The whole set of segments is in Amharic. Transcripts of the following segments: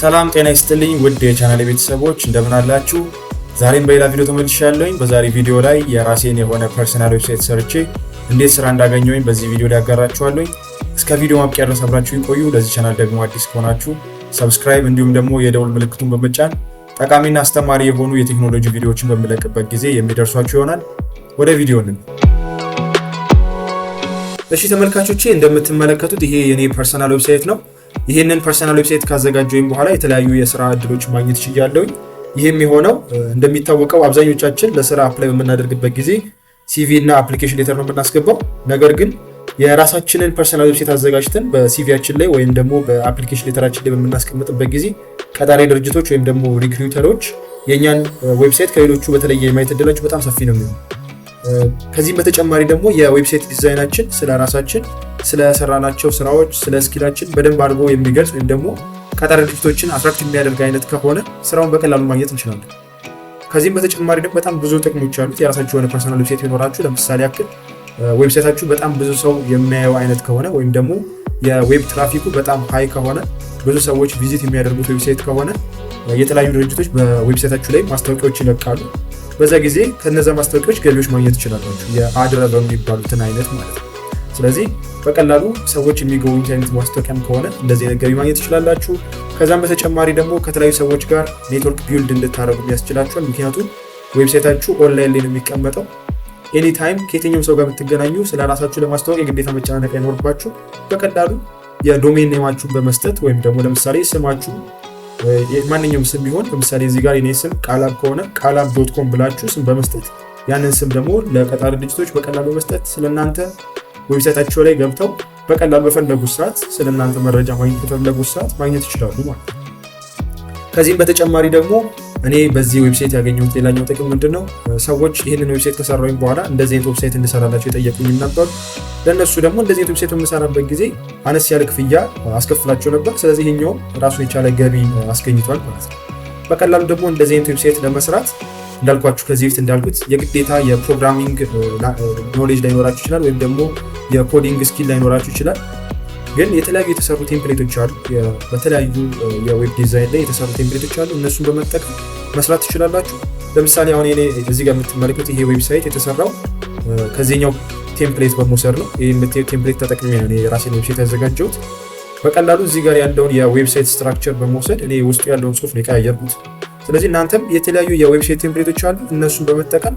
ሰላም ጤና ይስጥልኝ ውድ የቻናሌ ቤተሰቦች እንደምን አላችሁ? ዛሬም በሌላ ቪዲዮ ተመልሻለሁ። በዛሬ ቪዲዮ ላይ የራሴን የሆነ ፐርሰናል ዌብሳይት ሰርቼ እንዴት ስራ እንዳገኘሁኝ በዚህ ቪዲዮ ላይ አጋራችኋለሁ። እስከ ቪዲዮ ማብቂያ ድረስ አብራችሁኝ ቆዩ። ለዚህ ቻናል ደግሞ አዲስ ከሆናችሁ ሰብስክራይብ እንዲሁም ደግሞ የደውል ምልክቱን በመጫን ጠቃሚና አስተማሪ የሆኑ የቴክኖሎጂ ቪዲዮዎችን በመለቅበት ጊዜ የሚደርሷችሁ ይሆናል። ወደ ቪዲዮ እንሂድ። እሺ ተመልካቾቼ እንደምትመለከቱት ይሄ የኔ ፐርሰናል ዌብሳይት ነው። ይሄንን ፐርሰናል ዌብሳይት ካዘጋጀሁኝ በኋላ የተለያዩ የስራ እድሎች ማግኘት ችያለሁኝ። ይሄም የሆነው እንደሚታወቀው አብዛኞቻችን ለስራ አፕላይ በምናደርግበት ጊዜ ሲቪ እና አፕሊኬሽን ሌተር ነው የምናስገባው። ነገር ግን የራሳችንን ፐርሰናል ዌብሳይት አዘጋጅተን በሲቪያችን ላይ ወይም ደግሞ በአፕሊኬሽን ሌተራችን ላይ በምናስቀምጥበት ጊዜ ቀጣሪ ድርጅቶች ወይም ደግሞ ሪክሩተሮች የኛን ዌብሳይት ከሌሎቹ በተለየ የማየት እድላቸው በጣም ሰፊ ነው የሚሆነው። ከዚህም በተጨማሪ ደግሞ የዌብሳይት ዲዛይናችን ስለራሳችን ስለሰራናቸው ስራዎች ስለ ስኪላችን በደንብ አድርጎ የሚገልጽ ወይም ደግሞ ቀጣሪ ድርጅቶችን አትራክት የሚያደርግ አይነት ከሆነ ስራውን በቀላሉ ማግኘት እንችላለን። ከዚህም በተጨማሪ ደግሞ በጣም ብዙ ጥቅሞች አሉት። የራሳችሁ የሆነ ፐርሰናል ዌብሳይት ይኖራችሁ። ለምሳሌ ያክል ዌብሳይታችሁ በጣም ብዙ ሰው የሚያየው አይነት ከሆነ ወይም ደግሞ የዌብ ትራፊኩ በጣም ሃይ ከሆነ ብዙ ሰዎች ቪዚት የሚያደርጉት ዌብሳይት ከሆነ የተለያዩ ድርጅቶች በዌብሳይታችሁ ላይ ማስታወቂያዎች ይለቃሉ። በዛ ጊዜ ከነዛ ማስታወቂያዎች ገቢዎች ማግኘት ትችላላችሁ። የአድ ረቨኑ የሚባሉትን አይነት ማለት ነው። ስለዚህ በቀላሉ ሰዎች የሚገቡት አይነት ማስታወቂያም ከሆነ እንደዚህ አይነት ገቢ ማግኘት ትችላላችሁ። ከዛም በተጨማሪ ደግሞ ከተለያዩ ሰዎች ጋር ኔትወርክ ቢልድ እንድታደርጉ ያስችላችኋል። ምክንያቱም ዌብሳይታችሁ ኦንላይን ላይ ነው የሚቀመጠው። ኤኒ ታይም ከየትኛውም ሰው ጋር ብትገናኙ ስለ ራሳችሁ ለማስታወቅ የግዴታ መጨናነቅ አይኖርባችሁ። በቀላሉ የዶሜን ኔማችሁን በመስጠት ወይም ደግሞ ለምሳሌ ስማችሁ ማንኛውም ስም ቢሆን ለምሳሌ እዚህ ጋር የኔ ስም ቃላብ ከሆነ ቃላብ.com ብላችሁ ስም በመስጠት ያንን ስም ደግሞ ለቀጣሪ ድርጅቶች በቀላሉ በመስጠት ስለናንተ ዌብሳይታቸው ላይ ገብተው በቀላሉ በፈለጉት ሰዓት ስለናንተ መረጃ ማግኘት በፈለጉት ሰዓት ማግኘት ይችላሉ ማለት ነው። ከዚህም በተጨማሪ ደግሞ እኔ በዚህ ዌብሳይት ያገኘሁት ሌላኛው ጥቅም ምንድነው? ሰዎች ይህንን ዌብሳይት ከሰራሁኝ በኋላ እንደዚህ አይነት ዌብሳይት እንድሰራላቸው የጠየቁኝ ነበር። ለነሱ ደግሞ እንደዚህ አይነት ዌብሳይት በምሰራበት ጊዜ አነስ ያለ ክፍያ አስከፍላቸው ነበር። ስለዚህ ይሄኛው ራሱን የቻለ ገቢ አስገኝቷል ማለት ነው። በቀላሉ ደግሞ እንደዚህ አይነት ዌብሳይት ለመስራት እንዳልኳችሁ ከዚህ በፊት እንዳልኩት የግዴታ የፕሮግራሚንግ ኖሌጅ ላይኖራችሁ ይችላል፣ ወይም ደግሞ የኮዲንግ ስኪል ላይኖራችሁ ይችላል። ግን የተለያዩ የተሰሩ ቴምፕሌቶች አሉ። በተለያዩ የዌብ ዲዛይን ላይ የተሰሩ ቴምፕሌቶች አሉ። እነሱን በመጠቀም መስራት ትችላላችሁ። ለምሳሌ አሁን እኔ እዚህ ጋር የምትመለከቱት ይሄ ዌብሳይት የተሰራው ከዚህኛው ቴምፕሌት በመውሰድ ነው። ይሄ ቴምፕሌት ተጠቅሜ ነው የራሴን ዌብሳይት ያዘጋጀሁት። በቀላሉ እዚህ ጋር ያለውን የዌብሳይት ስትራክቸር በመውሰድ እኔ ውስጡ ያለውን ጽሁፍ ነው የቀያየርኩት። ስለዚህ እናንተም የተለያዩ የዌብሳይት ቴምፕሌቶች አሉ። እነሱን በመጠቀም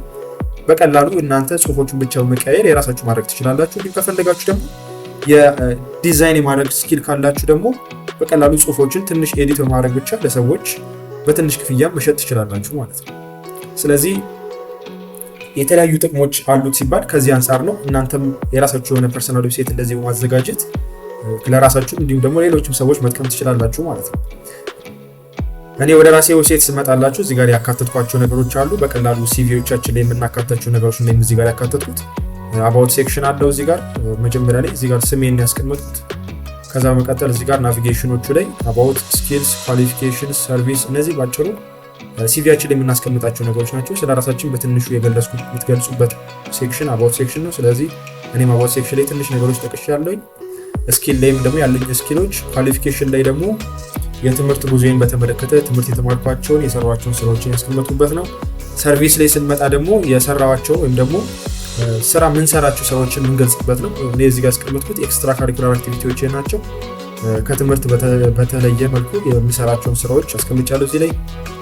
በቀላሉ እናንተ ጽሁፎቹን ብቻ በመቀያየር የራሳችሁ ማድረግ ትችላላችሁ። እንዲሁም ከፈለጋችሁ ደግሞ የዲዛይን የማድረግ ስኪል ካላችሁ ደግሞ በቀላሉ ጽሁፎችን ትንሽ ኤዲት በማድረግ ብቻ ለሰዎች በትንሽ ክፍያ መሸጥ ትችላላችሁ ማለት ነው። ስለዚህ የተለያዩ ጥቅሞች አሉት ሲባል ከዚህ አንጻር ነው። እናንተም የራሳችሁ የሆነ ፐርሰናል ዌብሳይት እንደዚህ በማዘጋጀት ለራሳችሁ እንዲሁም ደግሞ ሌሎችም ሰዎች መጥቀም ትችላላችሁ ማለት ነው። እኔ ወደ ራሴ ዌብሳይት ስመጣላችሁ እዚህ ጋር ያካተትኳቸው ነገሮች አሉ። በቀላሉ ሲቪዎቻችን ላይ የምናካታቸው ነገሮች ነው እዚህ ጋር ያካተትኩት። አባውት ሴክሽን አለው እዚህ ጋር መጀመሪያ ላይ እዚህ ጋር ስሜን ያስቀመጥኩት። ከዛ በመቀጠል እዚህ ጋር ናቪጌሽኖቹ ላይ አባውት፣ ስኪልስ፣ ኳሊፊኬሽንስ፣ ሰርቪስ እነዚህ ባጭሩ ሲቪያችን ላይ የምናስቀምጣቸው ነገሮች ናቸው። ስለራሳችን በትንሹ የምትገልጹበት ሴክሽን አባውት ሴክሽን ነው። ስለዚህ እኔም አባውት ሴክሽን ላይ ትንሽ ነገሮች ጠቅሻለሁኝ። ስኪል ላይም ደግሞ ያለኝ ስኪሎች፣ ኳሊፊኬሽን ላይ ደግሞ የትምህርት ጉዞዬን በተመለከተ ትምህርት የተማርኳቸውን የሰራኋቸውን ስራዎችን ያስቀመጥኩበት ነው። ሰርቪስ ላይ ስንመጣ ደግሞ የሰራኋቸው ወይም ደግሞ ስራ ምንሰራቸው ስራዎችን የምንገልጽበት ነው። እኔ እዚህ ጋር ያስቀመጥኩት ኤክስትራ ካሪኩላር አክቲቪቲዎች ናቸው። ከትምህርት በተለየ መልኩ የምሰራቸውን ስራዎች አስቀምጫለሁ እዚህ ላይ።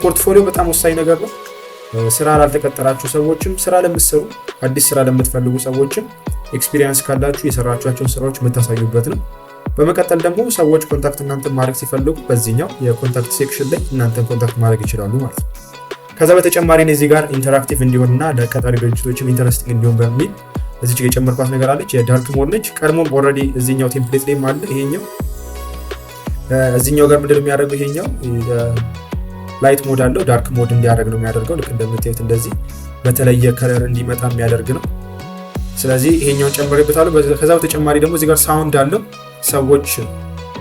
ፖርትፎሊዮ በጣም ወሳኝ ነገር ነው። ስራ ላልተቀጠራችሁ ሰዎችም ስራ ለምትሰሩ አዲስ ስራ ለምትፈልጉ ሰዎችም ኤክስፒሪየንስ ካላችሁ የሰራችኋቸውን ስራዎች የምታሳዩበት ነው። በመቀጠል ደግሞ ሰዎች ኮንታክት እናንተን ማድረግ ሲፈልጉ በዚህኛው የኮንታክት ሴክሽን ላይ እናንተን ኮንታክት ማድረግ ይችላሉ ማለት ነው። ከዛ በተጨማሪ እዚህ ጋር ኢንተራክቲቭ እንዲሆንና ለቀጣሪ ድርጅቶችም ኢንተረስቲንግ እንዲሆን በሚል እዚህ ጋር የጨመርኳት ነገር አለች። የዳርክ ሞድ ነች። ቀድሞም ኦልሬዲ እዚህኛው ቴምፕሌት ላይ አለ። ይሄኛው እዚህኛው ጋር ምንድነው የሚያደርገው? ይሄኛው ላይት ሞድ አለው። ዳርክ ሞድ እንዲያደርግ ነው የሚያደርገው። ልክ እንደምታዩት እንደዚህ በተለየ ከለር እንዲመጣ የሚያደርግ ነው። ስለዚህ ይሄኛውን ጨምሬበታለሁ። ከዛ በተጨማሪ ደግሞ እዚህ ጋር ሳውንድ አለው። ሰዎች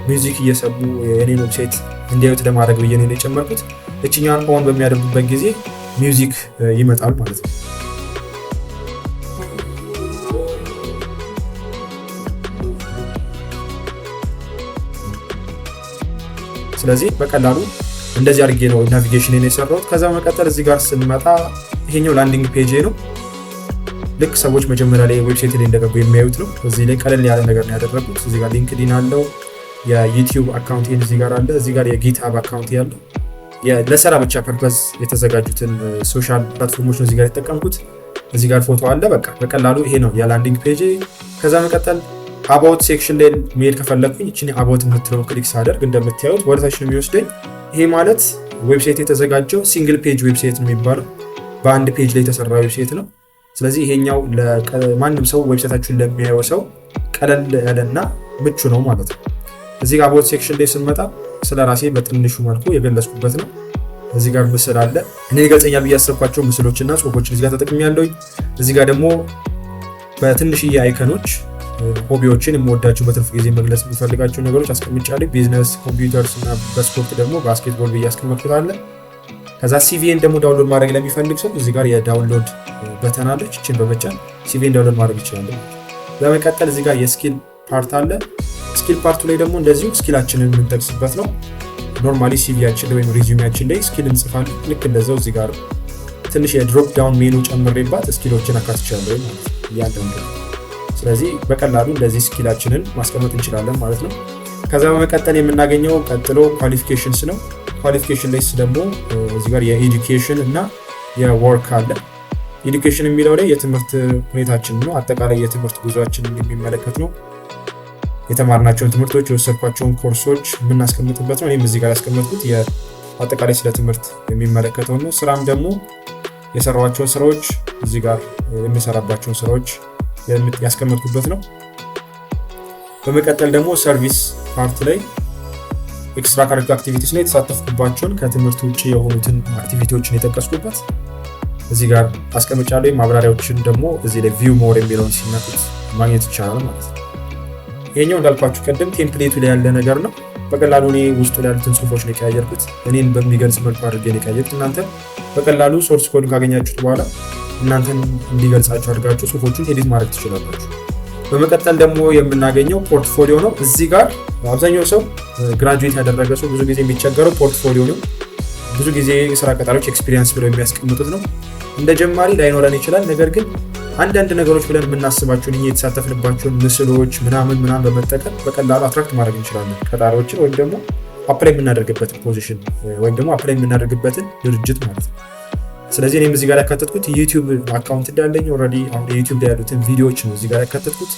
ሚውዚክ እየሰሙ የኔን ዌብሳይት እንዲያዩት ለማድረግ ብዬ ነው የጨመርኩት። እችኛን ኦን በሚያደርጉበት ጊዜ ሚውዚክ ይመጣል ማለት ነው። ስለዚህ በቀላሉ እንደዚህ አድርጌ ነው ናቪጌሽን የሰራሁት። ከዛ በመቀጠል እዚህ ጋር ስንመጣ ይሄኛው ላንዲንግ ፔጅ ነው። ልክ ሰዎች መጀመሪያ ላይ ዌብሳይት ላይ እንደገቡ የሚያዩት ነው። እዚህ ላይ ቀለል ያለ ነገር ነው ያደረጉት። እዚህ ጋር ሊንክዲን አለው፣ የዩቲዩብ አካውንት እዚህ ጋር አለ፣ እዚህ ጋር የጊትሃብ አካውንት ያለው ለስራ ብቻ ፐርፐዝ የተዘጋጁትን ሶሻል ፕላትፎርሞች ነው እዚህ ጋር የተጠቀምኩት። እዚህ ጋር ፎቶ አለ። በቃ በቀላሉ ይሄ ነው የላንዲንግ ፔጅ። ከዛ መቀጠል አባውት ሴክሽን ላይ መሄድ ከፈለኩኝ እቺ አባውት የምትለው ክሊክ ሳደርግ እንደምታዩት ወደታች ነው የሚወስደኝ። ይሄ ማለት ዌብሳይት የተዘጋጀው ሲንግል ፔጅ ዌብሳይት ነው የሚባለው፣ በአንድ ፔጅ ላይ የተሰራ ዌብሳይት ነው። ስለዚህ ይሄኛው ለማንም ሰው ዌብሳይታችሁን ለሚያየው ሰው ቀለል ያለና ምቹ ነው ማለት ነው። እዚህ ጋር አባውት ሴክሽን ላይ ስንመጣ ስለ ራሴ በትንሹ መልኩ የገለጽኩበት ነው። እዚህ ጋር ምስል አለ። እኔ ይገልጸኛል ብዬ ያሰብኳቸው ምስሎችና ጽሁፎችን እዚህ ጋር ተጠቅሜያለሁ። እዚህ ጋር ደግሞ በትንሽዬ አይከኖች ሆቢዎችን የምወዳቸው በትርፍ ጊዜ መግለጽ የምፈልጋቸው ነገሮች አስቀምጫለሁ። ቢዝነስ፣ ኮምፒውተርስ እና በስፖርት ደግሞ ባስኬትቦል ብዬ አስቀምጥኩታለሁ። ከዛ ሲቪን ደግሞ ዳውንሎድ ማድረግ ለሚፈልግ ሰው እዚህ ጋር የዳውንሎድ በተን አለች። እችን በመጫን ሲቪን ዳውንሎድ ማድረግ ይችላል። በመቀጠል እዚህ ጋር የስኪል ፓርት አለ። ስኪል ፓርቱ ላይ ደግሞ እንደዚሁ ስኪላችንን የምንጠቅስበት ነው። ኖርማሊ ሲቪያችን ወይም ሪዚዩሚያችን ላይ ስኪል እንጽፋለን። ልክ እንደዛው እዚህ ጋር ትንሽ የድሮፕ ዳውን ሜኑ ጨምሬባት ስኪሎችን አካትቻለሁ ማለት ነው እያንዳንዱ። ስለዚህ በቀላሉ እንደዚህ ስኪላችንን ማስቀመጥ እንችላለን ማለት ነው። ከዛ በመቀጠል የምናገኘው ቀጥሎ ኳሊፊኬሽንስ ነው። ኳሊፊኬሽን ላይ ደግሞ እዚህ ጋር የኤዱኬሽን እና የወርክ አለ። ኤዱኬሽን የሚለው ላይ የትምህርት ሁኔታችን ነው፣ አጠቃላይ የትምህርት ጉዟችንን የሚመለከት ነው። የተማርናቸውን ትምህርቶች የወሰድኳቸውን ኮርሶች የምናስቀምጥበት ነው። እኔም እዚህ ጋር ያስቀመጥኩት አጠቃላይ ስለ ትምህርት የሚመለከተው ነው። ስራም ደግሞ የሰራኋቸውን ስራዎች እዚህ ጋር የሚሰራባቸውን ስራዎች ያስቀመጥኩበት ነው። በመቀጠል ደግሞ ሰርቪስ ፓርት ላይ ኤክስትራ ካሪኩላር አክቲቪቲስ ላይ የተሳተፍኩባቸውን ከትምህርት ውጭ የሆኑትን አክቲቪቲዎችን የጠቀስኩበት እዚህ ጋር አስቀምጫለሁ። ማብራሪያዎችን ደግሞ እዚህ ላይ ቪው ሞር የሚለውን ሲነኩት ማግኘት ይቻላል ማለት ነው። ይሄኛው እንዳልኳችሁ ቀደም ቴምፕሌቱ ላይ ያለ ነገር ነው። በቀላሉ እኔ ውስጡ ላይ ያሉትን ጽሁፎች ነው የቀያየርኩት። እኔን በሚገልጽ መልኩ አድርጌ ነው የቀያየርኩት። እናንተ በቀላሉ ሶርስ ኮድ ካገኛችሁት በኋላ እናንተን እንዲገልጻችሁ አድርጋችሁ ጽሁፎቹን ኤዲት ማድረግ ትችላላችሁ። በመቀጠል ደግሞ የምናገኘው ፖርትፎሊዮ ነው። እዚህ ጋር አብዛኛው ሰው ግራጁዌት ያደረገ ሰው ብዙ ጊዜ የሚቸገረው ፖርትፎሊዮ ነው። ብዙ ጊዜ ስራ ቀጣሪዎች ኤክስፒሪየንስ ብለው የሚያስቀምጡት ነው። እንደ ጀማሪ ላይኖረን ይችላል። ነገር ግን አንዳንድ ነገሮች ብለን የምናስባቸውን እኛ የተሳተፍንባቸውን ምስሎች ምናምን በመጠቀም በቀላሉ አትራክት ማድረግ እንችላለን ቀጣሪዎችን፣ ወይም ደግሞ አፕላይ የምናደርግበትን ፖዚሽን ወይም ደግሞ አፕላይ የምናደርግበትን ድርጅት ማለት ነው። ስለዚህ እኔም እዚህ ጋር ያካተትኩት ዩቲዩብ አካውንት እንዳለኝ ኦልሬዲ አሁን የዩቲዩብ ላይ ያሉትን ቪዲዮዎች ነው እዚህ ጋር ያካተትኩት።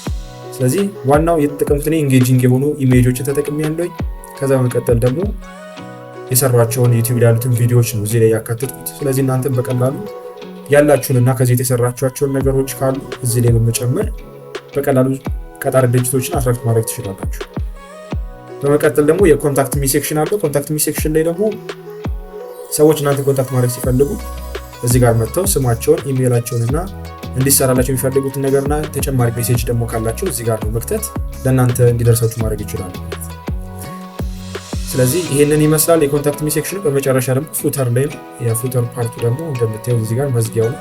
ስለዚህ ዋናው የተጠቀምኩት እኔ ኢንጌጂንግ የሆኑ ኢሜጆችን ተጠቅሜያለሁኝ። ከዛ በመቀጠል ደግሞ የሰሯቸውን ዩቲዩብ ላይ ያሉትን ቪዲዮዎች ነው እዚህ ላይ ያካተትኩት። ስለዚህ እናንተም በቀላሉ ያላችሁንና ከዚህ የተሰራችኋቸውን ነገሮች ካሉ እዚህ ላይ በመጨመር በቀላሉ ቀጣሪ ድርጅቶችን አትራክት ማድረግ ትችላላችሁ። በመቀጠል ደግሞ የኮንታክት ሚ ሴክሽን አለው። ኮንታክት ሚ ሴክሽን ላይ ደግሞ ሰዎች እናንተ ኮንታክት ማድረግ ሲፈልጉ እዚህ ጋር መጥተው ስማቸውን፣ ኢሜይላቸውንና እንዲሰራላቸው የሚፈልጉትን ነገርና ተጨማሪ ሜሴጅ ደግሞ ካላቸው እዚህ ጋር ነው መክተት ለእናንተ እንዲደርሳችሁ ማድረግ ይችላሉ። ስለዚህ ይሄንን ይመስላል የኮንታክት ሚ ሴክሽኑ። በመጨረሻ ደግሞ ፉተር ላይ ነው። የፉተር ፓርቱ ደግሞ እንደምታዩት እዚህ ጋር መዝጊያው ነው።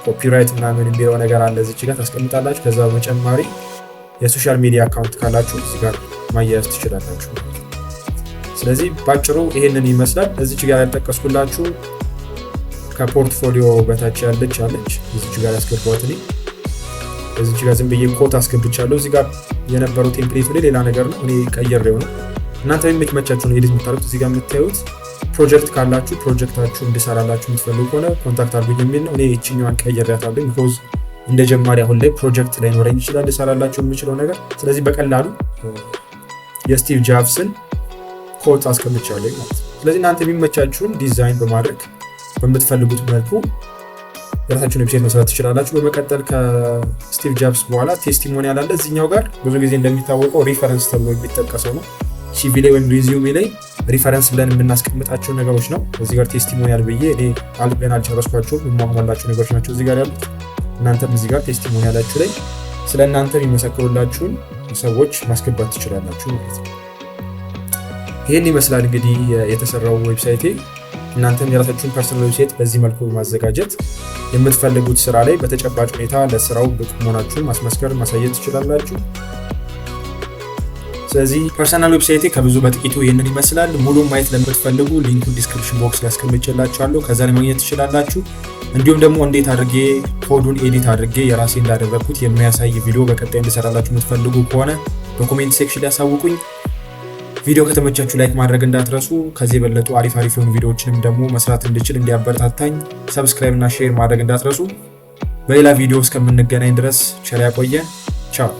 ኮፒራይት ምናምን የሚለው ነገር አለ እዚህ ጋር ታስቀምጣላችሁ። ከዛ በመጨማሪ የሶሻል ሚዲያ አካውንት ካላችሁ እዚህ ጋር ማያያዝ ትችላላችሁ። ስለዚህ ባጭሩ ይሄንን ይመስላል። እዚህ ጋር ያልጠቀስኩላችሁ ከፖርትፎሊዮ በታች ያለች እዚህ ጋር ያስገባሁት እኔ እዚህ ጋር ዝም ብዬ ኮት አስገብቻለሁ። እዚህ ጋር የነበረው ቴምፕሌት ላይ ሌላ ነገር ነው፣ እኔ ቀይሬው ነው። እናንተ የሚመቻችሁን ኤዲት የምታደርጉት እዚህ ጋር የምታዩት ፕሮጀክት ካላችሁ ፕሮጀክታችሁ እንዲሰራላችሁ የምትፈልጉ ከሆነ ኮንታክት አድርጉኝ የሚል ነው። እኔ እቺኛዋን ቀይሬያታለሁ ቢኮዝ እንደ ጀማሪ አሁን ላይ ፕሮጀክት ላይ ኖረኝ ይችላል ልሰራላችሁ የምችለው ነገር። ስለዚህ በቀላሉ የስቲቭ ጃብስን ኮት አስቀምጫለሁ ማለት ነው። ስለዚህ እናንተ የሚመቻችሁን ዲዛይን በማድረግ በምትፈልጉት መልኩ የራሳችሁን ዌብሳይት መስራት ትችላላችሁ። በመቀጠል ከስቲቭ ጃብስ በኋላ ቴስቲሞኒያል አለ። እዚህኛው ጋር ብዙ ጊዜ እንደሚታወቀው ሪፈረንስ ተብሎ የሚጠቀሰው ነው። ሲቪ ላይ ወይም ሪዚዩሜ ላይ ሪፈረንስ ብለን የምናስቀምጣቸው ነገሮች ነው። እዚህ ጋር ቴስቲሞኒያል ብዬ እኔ ገና አልጨረስኳቸውም የማሟላቸው ነገሮች ናቸው እዚህ ጋር ያሉት። እናንተም እዚህ ጋር ቴስቲሞኒያላችሁ ላይ ስለ እናንተ የሚመሰክሩላችሁን ሰዎች ማስገባት ትችላላችሁ ማለት ነው። ይህን ይመስላል እንግዲህ የተሰራው ዌብሳይቴ። እናንተም የራሳችሁን ፐርሰናል ዌብሳይት በዚህ መልኩ ማዘጋጀት የምትፈልጉት ስራ ላይ በተጨባጭ ሁኔታ ለስራው ብቁ መሆናችሁን ማስመስከር ማሳየት ትችላላችሁ። ስለዚህ ፐርሰናል ዌብሳይቴ ከብዙ በጥቂቱ ይሄንን ይመስላል። ሙሉ ማየት ለምትፈልጉ ሊንኩን ዲስክሪፕሽን ቦክስ ላይ አስቀምጬላችኋለሁ። ከዛ ላይ ማግኘት ትችላላችሁ። እንዲሁም ደግሞ እንዴት አድርጌ ኮዱን ኤዲት አድርጌ የራሴ እንዳደረኩት የሚያሳይ ቪዲዮ በቀጣይ እንድሰራላችሁ የምትፈልጉ ከሆነ በኮሜንት ሴክሽን ላይ አሳውቁኝ። ቪዲዮ ከተመቻችሁ ላይክ ማድረግ እንዳትረሱ። ከዚህ የበለጡ አሪፍ የሆኑ ቪዲዮዎችንም ደግሞ መስራት እንድችል እንዲያበረታታኝ ሰብስክራይብ እና ሼር ማድረግ እንዳትረሱ። በሌላ ቪዲዮ እስከምንገናኝ ድረስ ቸር ያቆየን። ቻው።